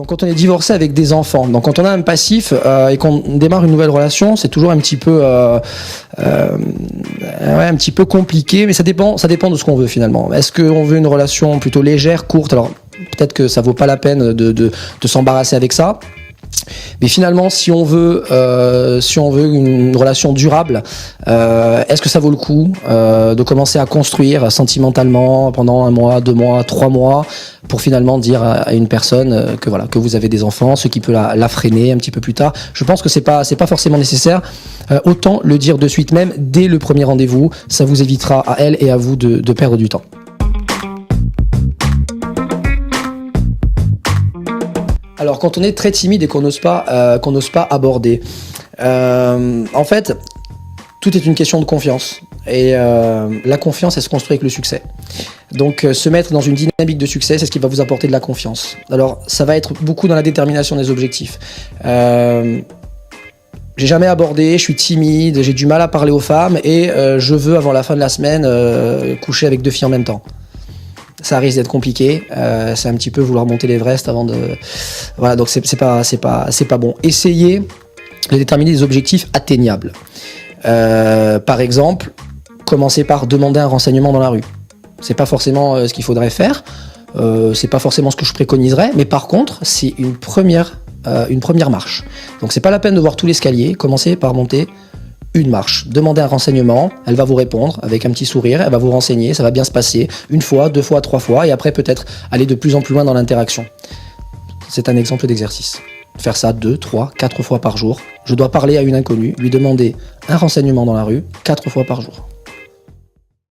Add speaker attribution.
Speaker 1: Donc quand on est divorcé avec des enfants, donc quand on a un passif et qu'on démarre une nouvelle relation, c'est toujours un petit peu un petit peu compliqué, mais ça dépend de ce qu'on veut finalement. Est-ce qu'on veut une relation plutôt légère, courte? Alors peut-être que ça vaut pas la peine de s'embarrasser avec ça. Mais finalement, si on veut une relation durable, est-ce que ça vaut le coup de commencer à construire sentimentalement pendant 1 mois, 2 mois, 3 mois, pour finalement dire à une personne que vous avez des enfants, ce qui peut la freiner un petit peu plus tard. Je pense que c'est pas forcément nécessaire. Autant le dire de suite même dès le premier rendez-vous, ça vous évitera à elle et à vous de perdre du temps. Alors quand on est très timide et qu'on n'ose pas aborder, en fait, tout est une question de confiance. Et la confiance, elle se construit avec le succès. Donc se mettre dans une dynamique de succès, c'est ce qui va vous apporter de la confiance. Alors ça va être beaucoup dans la détermination des objectifs. J'ai jamais abordé, je suis timide, j'ai du mal à parler aux femmes et je veux avant la fin de la semaine coucher avec 2 filles en même temps. Ça risque d'être compliqué, c'est un petit peu vouloir monter l'Everest avant de... Voilà, donc c'est pas bon. Essayez de déterminer des objectifs atteignables. Par exemple, commencez par demander un renseignement dans la rue. C'est pas forcément ce qu'il faudrait faire, c'est pas forcément ce que je préconiserais, mais par contre, c'est une première marche. Donc c'est pas la peine de voir tout l'escalier, commencez par monter une marche, demandez un renseignement, elle va vous répondre avec un petit sourire, elle va vous renseigner, ça va bien se passer 1 fois, 2 fois, 3 fois, et après peut-être aller de plus en plus loin dans l'interaction. C'est un exemple d'exercice. Faire ça 2, 3, 4 fois par jour. Je dois parler à une inconnue, lui demander un renseignement dans la rue 4 fois par jour.